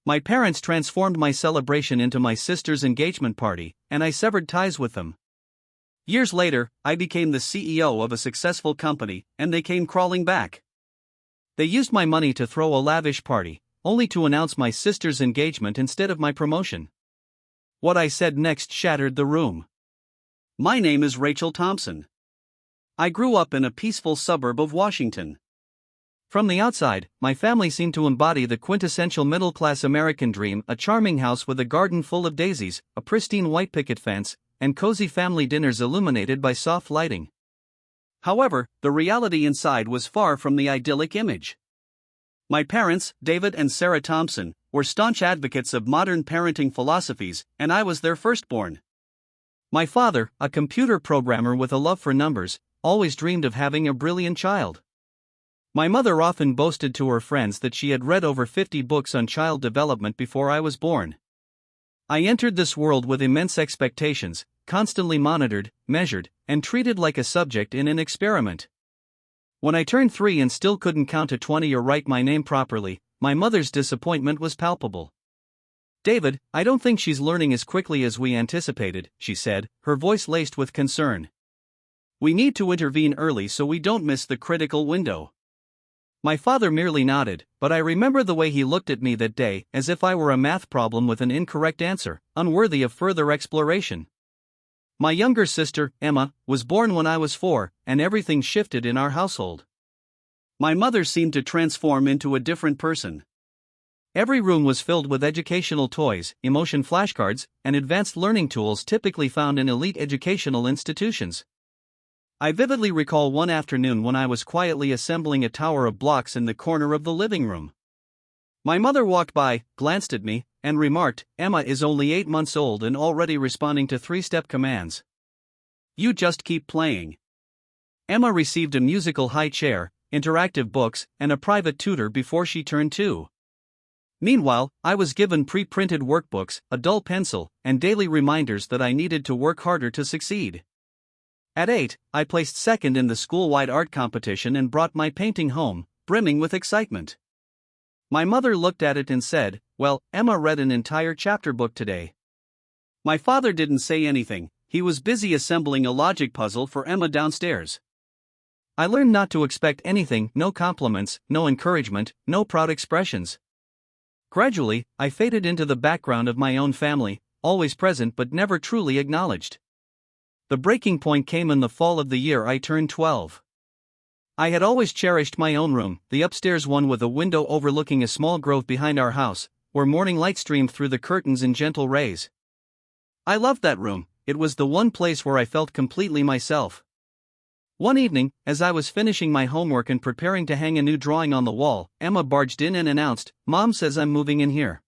My parents transformed my celebration into my sister's engagement party, and I severed ties with them. Years later, I became the CEO of a successful company, and they came crawling back. They used my money to throw a lavish party, only to announce my sister's engagement instead of my promotion. What I said next shattered the room. My name is Rachel Thompson. I grew up in a peaceful suburb of Washington. From the outside, my family seemed to embody the quintessential middle-class American dream: a charming house with a garden full of daisies, a pristine white picket fence, and cozy family dinners illuminated by soft lighting. However, the reality inside was far from the idyllic image. My parents, David and Sarah Thompson, were staunch advocates of modern parenting philosophies, and I was their firstborn. My father, a computer programmer with a love for numbers, always dreamed of having a brilliant child. My mother often boasted to her friends that she had read over 50 books on child development before I was born. I entered this world with immense expectations, constantly monitored, measured, and treated like a subject in an experiment. When I turned 3 and still couldn't count to 20 or write my name properly, my mother's disappointment was palpable. "David, I don't think she's learning as quickly as we anticipated," she said, her voice laced with concern. "We need to intervene early so we don't miss the critical window." My father merely nodded, but I remember the way he looked at me that day, as if I were a math problem with an incorrect answer, unworthy of further exploration. My younger sister, Emma, was born when I was 4, and everything shifted in our household. My mother seemed to transform into a different person. Every room was filled with educational toys, emotion flashcards, and advanced learning tools typically found in elite educational institutions. I vividly recall one afternoon when I was quietly assembling a tower of blocks in the corner of the living room. My mother walked by, glanced at me, and remarked, "Emma is only 8 months old and already responding to 3-step commands. You just keep playing." Emma received a musical high chair, interactive books, and a private tutor before she turned 2. Meanwhile, I was given pre-printed workbooks, a dull pencil, and daily reminders that I needed to work harder to succeed. At 8, I placed second in the school-wide art competition and brought my painting home, brimming with excitement. My mother looked at it and said, "Well, Emma read an entire chapter book today." My father didn't say anything, he was busy assembling a logic puzzle for Emma downstairs. I learned not to expect anything: no compliments, no encouragement, no proud expressions. Gradually, I faded into the background of my own family, always present but never truly acknowledged. The breaking point came in the fall of the year I turned 12. I had always cherished my own room, the upstairs one with a window overlooking a small grove behind our house, where morning light streamed through the curtains in gentle rays. I loved that room, it was the one place where I felt completely myself. One evening, as I was finishing my homework and preparing to hang a new drawing on the wall, Emma barged in and announced, "Mom says I'm moving in here.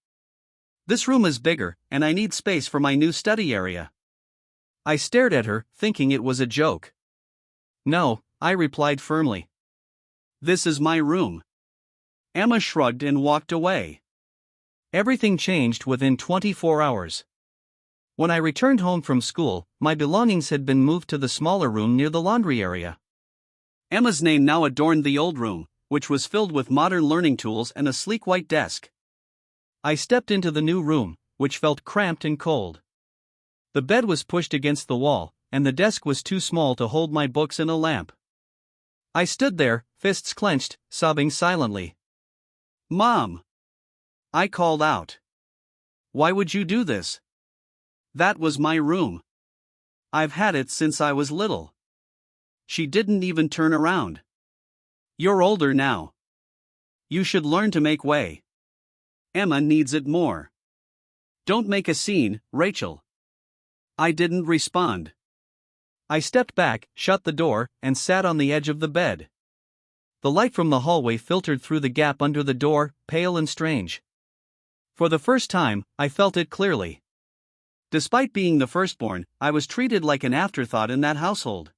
This room is bigger, and I need space for my new study area." I stared at her, thinking it was a joke. "No," I replied firmly. "This is my room." Emma shrugged and walked away. Everything changed within 24 hours. When I returned home from school, my belongings had been moved to the smaller room near the laundry area. Emma's name now adorned the old room, which was filled with modern learning tools and a sleek white desk. I stepped into the new room, which felt cramped and cold. The bed was pushed against the wall, and the desk was too small to hold my books and a lamp. I stood there, fists clenched, sobbing silently. "Mom!" I called out. "Why would you do this? That was my room. I've had it since I was little." She didn't even turn around. "You're older now. You should learn to make way. Emma needs it more. Don't make a scene, Rachel." I didn't respond. I stepped back, shut the door, and sat on the edge of the bed. The light from the hallway filtered through the gap under the door, pale and strange. For the first time, I felt it clearly. Despite being the firstborn, I was treated like an afterthought in that household.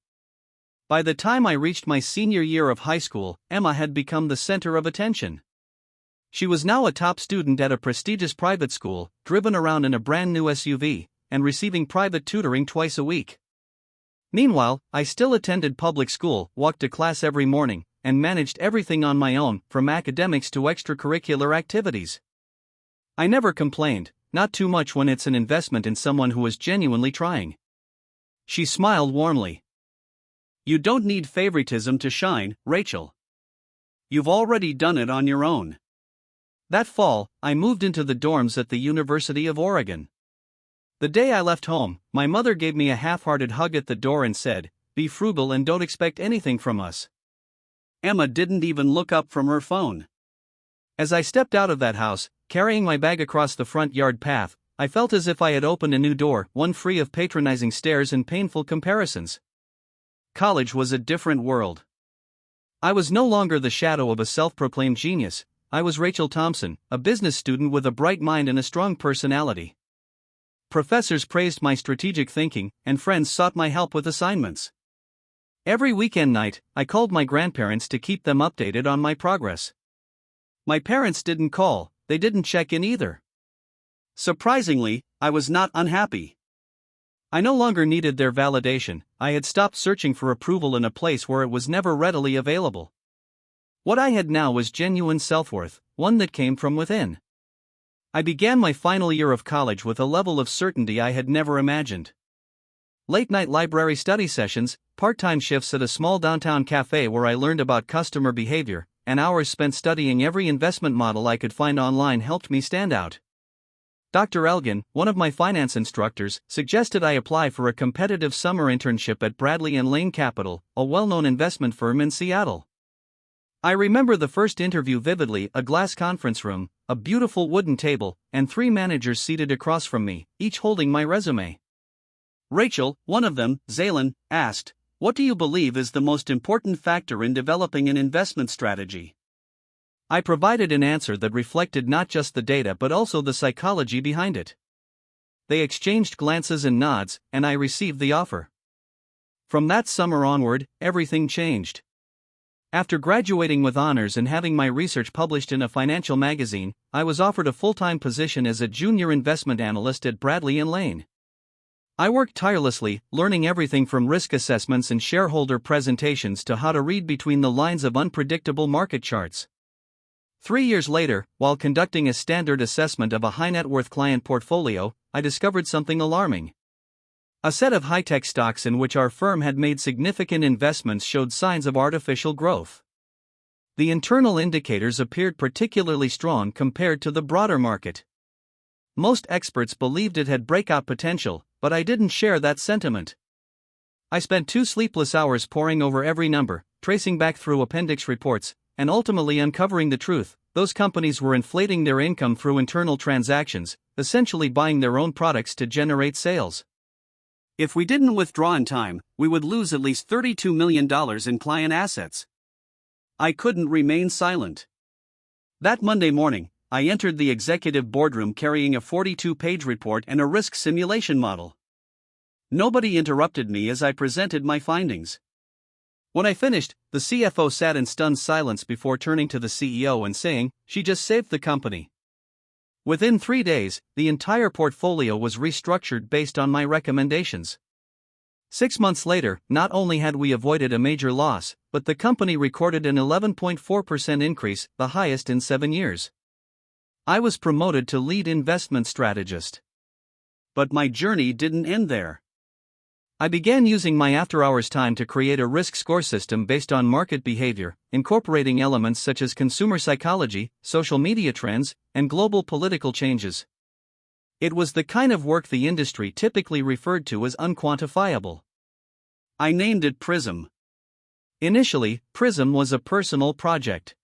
By the time I reached my senior year of high school, Emma had become the center of attention. She was now a top student at a prestigious private school, driven around in a brand new SUV, and receiving private tutoring twice a week. Meanwhile, I still attended public school, walked to class every morning, and managed everything on my own, from academics to extracurricular activities. I never complained, not too much when it's an investment in someone who is genuinely trying. She smiled warmly. You don't need favoritism to shine, Rachel. You've already done it on your own. That fall, I moved into the dorms at the University of Oregon. The day I left home, my mother gave me a half-hearted hug at the door and said, "Be frugal and don't expect anything from us." Emma didn't even look up from her phone. As I stepped out of that house, carrying my bag across the front yard path, I felt as if I had opened a new door, one free of patronizing stares and painful comparisons. College was a different world. I was no longer the shadow of a self-proclaimed genius. I was Rachel Thompson, a business student with a bright mind and a strong personality. Professors praised my strategic thinking, and friends sought my help with assignments. Every weekend night, I called my grandparents to keep them updated on my progress. My parents didn't call, they didn't check in either. Surprisingly, I was not unhappy. I no longer needed their validation. I had stopped searching for approval in a place where it was never readily available. What I had now was genuine self-worth, one that came from within. I began my final year of college with a level of certainty I had never imagined. Late-night library study sessions, part-time shifts at a small downtown cafe where I learned about customer behavior, and hours spent studying every investment model I could find online helped me stand out. Dr. Elgin, one of my finance instructors, suggested I apply for a competitive summer internship at Bradley and Lane Capital, a well-known investment firm in Seattle. I remember the first interview vividly: a glass conference room, a beautiful wooden table, and 3 managers seated across from me, each holding my resume. Rachel, one of them, Zaylan, asked, "What do you believe is the most important factor in developing an investment strategy?" I provided an answer that reflected not just the data but also the psychology behind it. They exchanged glances and nods, and I received the offer. From that summer onward, everything changed. After graduating with honors and having my research published in a financial magazine, I was offered a full-time position as a junior investment analyst at Bradley and Lane. I worked tirelessly, learning everything from risk assessments and shareholder presentations to how to read between the lines of unpredictable market charts. 3 years later, while conducting a standard assessment of a high-net-worth client portfolio, I discovered something alarming. A set of high-tech stocks in which our firm had made significant investments showed signs of artificial growth. The internal indicators appeared particularly strong compared to the broader market. Most experts believed it had breakout potential, but I didn't share that sentiment. I spent 2 sleepless hours poring over every number, tracing back through appendix reports, and ultimately uncovering the truth: those companies were inflating their income through internal transactions, essentially buying their own products to generate sales. If we didn't withdraw in time, we would lose at least $32 million in client assets. I couldn't remain silent. That Monday morning, I entered the executive boardroom carrying a 42-page report and a risk simulation model. Nobody interrupted me as I presented my findings. When I finished, the CFO sat in stunned silence before turning to the CEO and saying, "She just saved the company." Within 3 days, the entire portfolio was restructured based on my recommendations. 6 months later, not only had we avoided a major loss, but the company recorded an 11.4% increase, the highest in 7 years. I was promoted to lead investment strategist. But my journey didn't end there. I began using my after-hours time to create a risk score system based on market behavior, incorporating elements such as consumer psychology, social media trends, and global political changes. It was the kind of work the industry typically referred to as unquantifiable. I named it PRISM. Initially, PRISM was a personal project.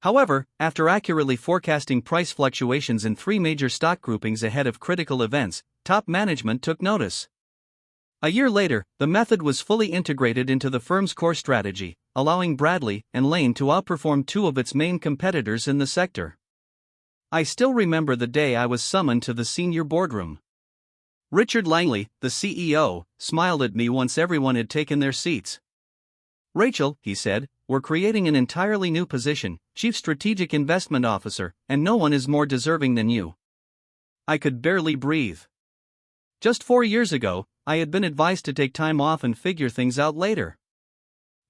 However, after accurately forecasting price fluctuations in 3 major stock groupings ahead of critical events, top management took notice. A year later, the method was fully integrated into the firm's core strategy, allowing Bradley and Lane to outperform 2 of its main competitors in the sector. I still remember the day I was summoned to the senior boardroom. Richard Langley, the CEO, smiled at me once everyone had taken their seats. "Rachel," he said, "we're creating an entirely new position, Chief Strategic Investment Officer, and no one is more deserving than you." I could barely breathe. Just 4 years ago, I had been advised to take time off and figure things out later.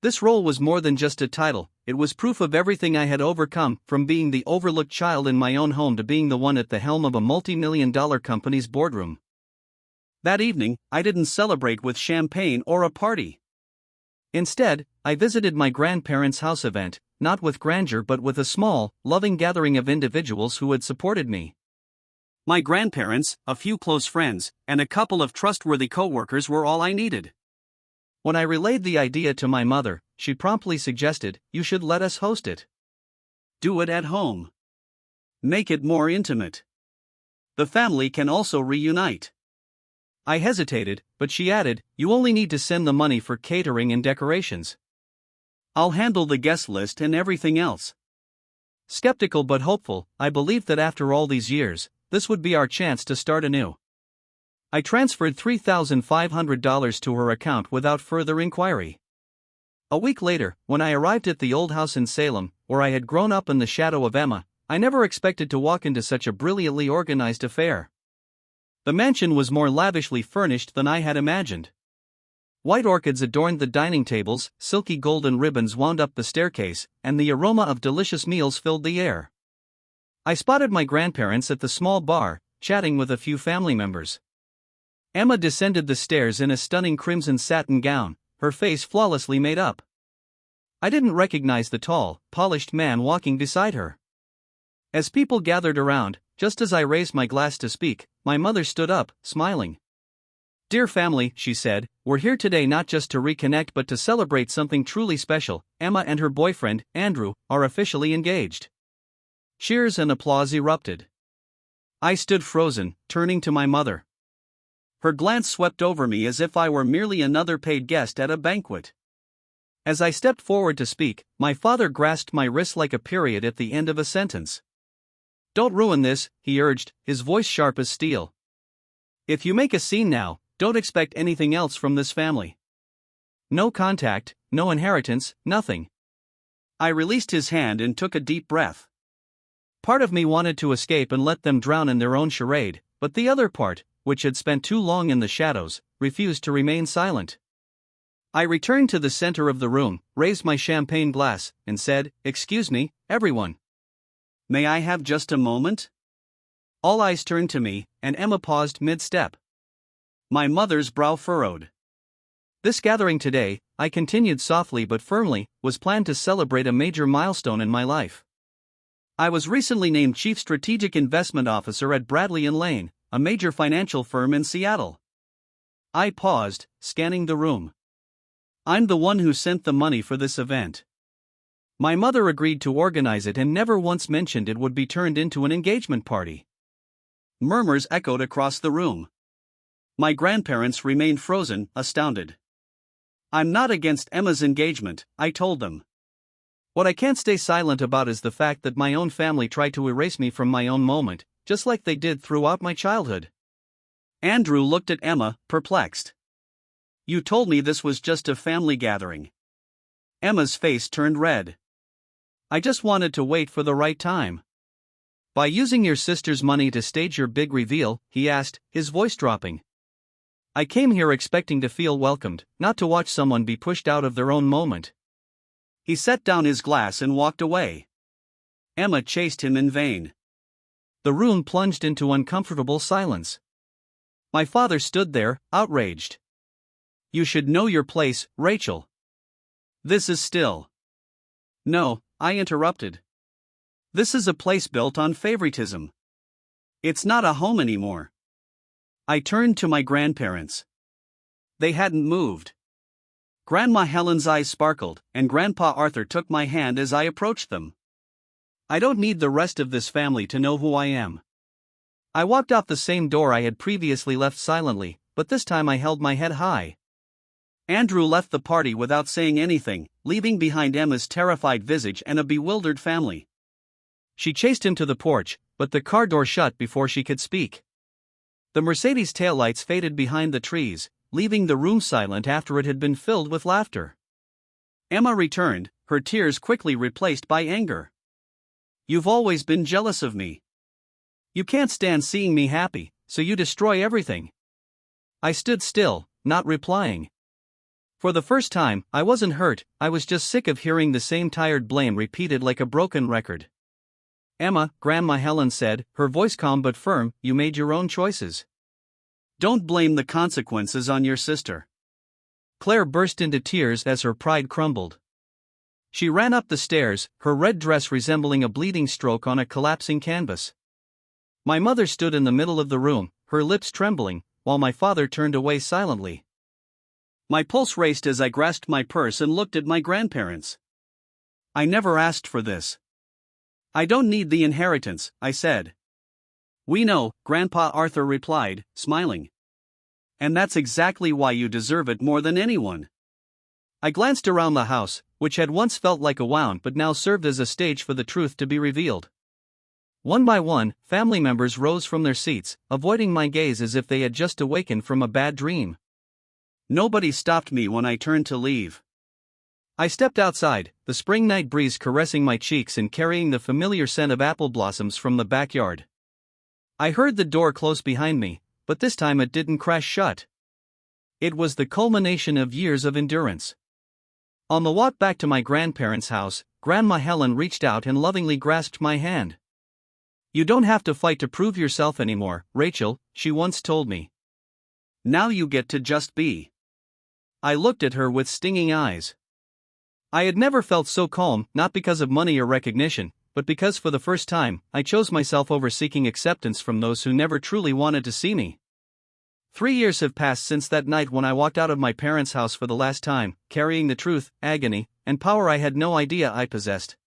This role was more than just a title, it was proof of everything I had overcome, from being the overlooked child in my own home to being the one at the helm of a multi-million-dollar company's boardroom. That evening, I didn't celebrate with champagne or a party. Instead, I visited my grandparents' house event, not with grandeur but with a small, loving gathering of individuals who had supported me. My grandparents, a few close friends, and a couple of trustworthy co-workers were all I needed. When I relayed the idea to my mother, she promptly suggested, "You should let us host it. Do it at home. Make it more intimate. The family can also reunite." I hesitated, but she added, "You only need to send the money for catering and decorations. I'll handle the guest list and everything else." Skeptical but hopeful, I believed that after all these years, this would be our chance to start anew. I transferred $3,500 to her account without further inquiry. A week later, when I arrived at the old house in Salem, where I had grown up in the shadow of Emma, I never expected to walk into such a brilliantly organized affair. The mansion was more lavishly furnished than I had imagined. White orchids adorned the dining tables, silky golden ribbons wound up the staircase, and the aroma of delicious meals filled the air. I spotted my grandparents at the small bar, chatting with a few family members. Emma descended the stairs in a stunning crimson satin gown, her face flawlessly made up. I didn't recognize the tall, polished man walking beside her. As people gathered around, just as I raised my glass to speak, my mother stood up, smiling. "Dear family," she said, "we're here today not just to reconnect but to celebrate something truly special. Emma and her boyfriend, Andrew, are officially engaged." Cheers and applause erupted. I stood frozen, turning to my mother. Her glance swept over me as if I were merely another paid guest at a banquet. As I stepped forward to speak, my father grasped my wrist like a period at the end of a sentence. "Don't ruin this," he urged, his voice sharp as steel. "If you make a scene now, don't expect anything else from this family. No contact, no inheritance, nothing." I released his hand and took a deep breath. Part of me wanted to escape and let them drown in their own charade, but the other part, which had spent too long in the shadows, refused to remain silent. I returned to the center of the room, raised my champagne glass, and said, "Excuse me, everyone. May I have just a moment?" All eyes turned to me, and Emma paused mid-step. My mother's brow furrowed. "This gathering today," I continued softly but firmly, "was planned to celebrate a major milestone in my life. I was recently named Chief Strategic Investment Officer at Bradley & Lane, a major financial firm in Seattle." I paused, scanning the room. "I'm the one who sent the money for this event. My mother agreed to organize it and never once mentioned it would be turned into an engagement party." Murmurs echoed across the room. My grandparents remained frozen, astounded. "I'm not against Emma's engagement," I told them. "What I can't stay silent about is the fact that my own family tried to erase me from my own moment, just like they did throughout my childhood." Andrew looked at Emma, perplexed. "You told me this was just a family gathering." Emma's face turned red. "I just wanted to wait for the right time." "By using your sister's money to stage your big reveal?" he asked, his voice dropping. "I came here expecting to feel welcomed, not to watch someone be pushed out of their own moment." He set down his glass and walked away. Emma chased him in vain. The room plunged into uncomfortable silence. My father stood there, outraged. "You should know your place, Rachel. This is still." "No," I interrupted. "This is a place built on favoritism. It's not a home anymore." I turned to my grandparents. They hadn't moved. Grandma Helen's eyes sparkled, and Grandpa Arthur took my hand as I approached them. "I don't need the rest of this family to know who I am." I walked out the same door I had previously left silently, but this time I held my head high. Andrew left the party without saying anything, leaving behind Emma's terrified visage and a bewildered family. She chased him to the porch, but the car door shut before she could speak. The Mercedes taillights faded behind the trees, leaving the room silent after it had been filled with laughter. Emma returned, her tears quickly replaced by anger. "You've always been jealous of me. You can't stand seeing me happy, so you destroy everything." I stood still, not replying. For the first time, I wasn't hurt, I was just sick of hearing the same tired blame repeated like a broken record. Emma, Grandma Helen said, her voice calm but firm, you made your own choices. Don't blame the consequences on your sister. Claire burst into tears as her pride crumbled. She ran up the stairs, her red dress resembling a bleeding stroke on a collapsing canvas. My mother stood in the middle of the room, her lips trembling, while my father turned away silently. My pulse raced as I grasped my purse and looked at my grandparents. I never asked for this. I don't need the inheritance, I said. We know, Grandpa Arthur replied, smiling. And that's exactly why you deserve it more than anyone. I glanced around the house, which had once felt like a wound but now served as a stage for the truth to be revealed. One by one, family members rose from their seats, avoiding my gaze as if they had just awakened from a bad dream. Nobody stopped me when I turned to leave. I stepped outside, the spring night breeze caressing my cheeks and carrying the familiar scent of apple blossoms from the backyard. I heard the door close behind me, but this time it didn't crash shut. It was the culmination of years of endurance. On the walk back to my grandparents' house, Grandma Helen reached out and lovingly grasped my hand. You don't have to fight to prove yourself anymore, Rachel, she once told me. Now you get to just be. I looked at her with stinging eyes. I had never felt so calm, not because of money or recognition, but because for the first time, I chose myself over seeking acceptance from those who never truly wanted to see me. 3 years have passed since that night when I walked out of my parents' house for the last time, carrying the truth, agony, and power I had no idea I possessed.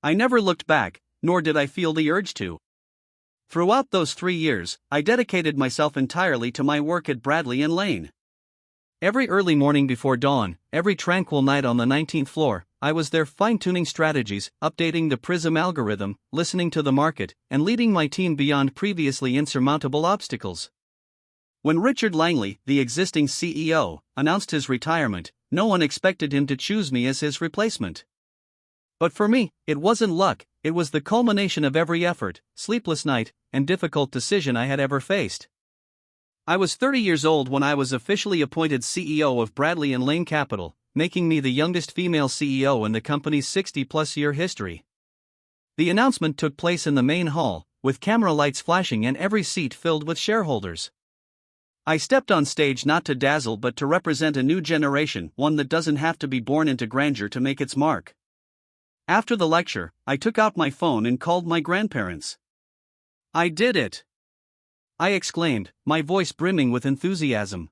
I never looked back, nor did I feel the urge to. Throughout those 3 years, I dedicated myself entirely to my work at Bradley & Lane. Every early morning before dawn, every tranquil night on the 19th floor, I was there fine-tuning strategies, updating the Prism algorithm, listening to the market, and leading my team beyond previously insurmountable obstacles. When Richard Langley, the existing CEO, announced his retirement, no one expected him to choose me as his replacement. But for me, it wasn't luck, it was the culmination of every effort, sleepless night, and difficult decision I had ever faced. I was 30 years old when I was officially appointed CEO of Bradley & Lane Capital, making me the youngest female CEO in the company's 60-plus-year history. The announcement took place in the main hall, with camera lights flashing and every seat filled with shareholders. I stepped on stage not to dazzle but to represent a new generation, one that doesn't have to be born into grandeur to make its mark. After the lecture, I took out my phone and called my grandparents. I did it! I exclaimed, my voice brimming with enthusiasm.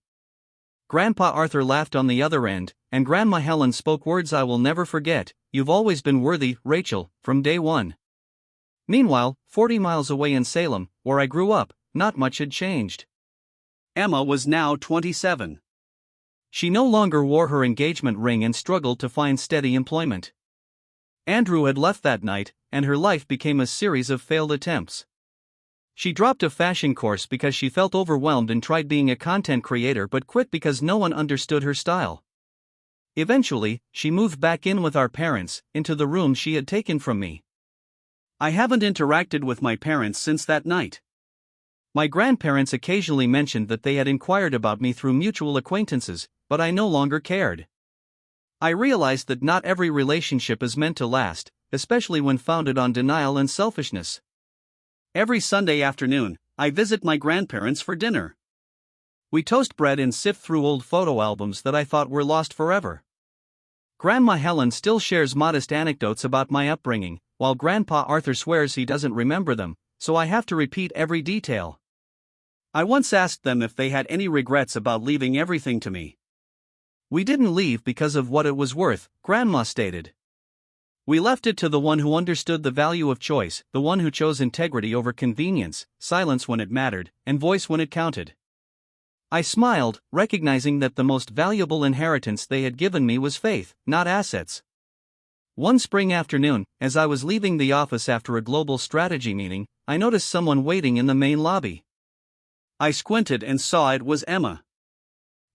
Grandpa Arthur laughed on the other end, and Grandma Helen spoke words I will never forget, you've always been worthy, Rachel, from day one. Meanwhile, 40 miles away in Salem, where I grew up, not much had changed. Emma was now 27. She no longer wore her engagement ring and struggled to find steady employment. Andrew had left that night, and her life became a series of failed attempts. She dropped a fashion course because she felt overwhelmed and tried being a content creator but quit because no one understood her style. Eventually, she moved back in with our parents, into the room she had taken from me. I haven't interacted with my parents since that night. My grandparents occasionally mentioned that they had inquired about me through mutual acquaintances, but I no longer cared. I realized that not every relationship is meant to last, especially when founded on denial and selfishness. Every Sunday afternoon, I visit my grandparents for dinner. We toast bread and sift through old photo albums that I thought were lost forever. Grandma Helen still shares modest anecdotes about my upbringing, while Grandpa Arthur swears he doesn't remember them, so I have to repeat every detail. I once asked them if they had any regrets about leaving everything to me. We didn't leave because of what it was worth, Grandma stated. We left it to the one who understood the value of choice, the one who chose integrity over convenience, silence when it mattered, and voice when it counted. I smiled, recognizing that the most valuable inheritance they had given me was faith, not assets. One spring afternoon, as I was leaving the office after a global strategy meeting, I noticed someone waiting in the main lobby. I squinted and saw it was Emma.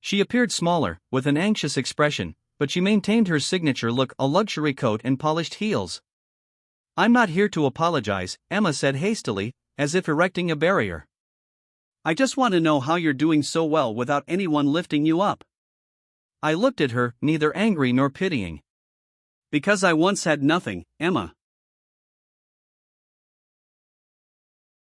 She appeared smaller, with an anxious expression, but she maintained her signature look, a luxury coat and polished heels. I'm not here to apologize, Emma said hastily, as if erecting a barrier. I just want to know how you're doing so well without anyone lifting you up. I looked at her, neither angry nor pitying. Because I once had nothing, Emma.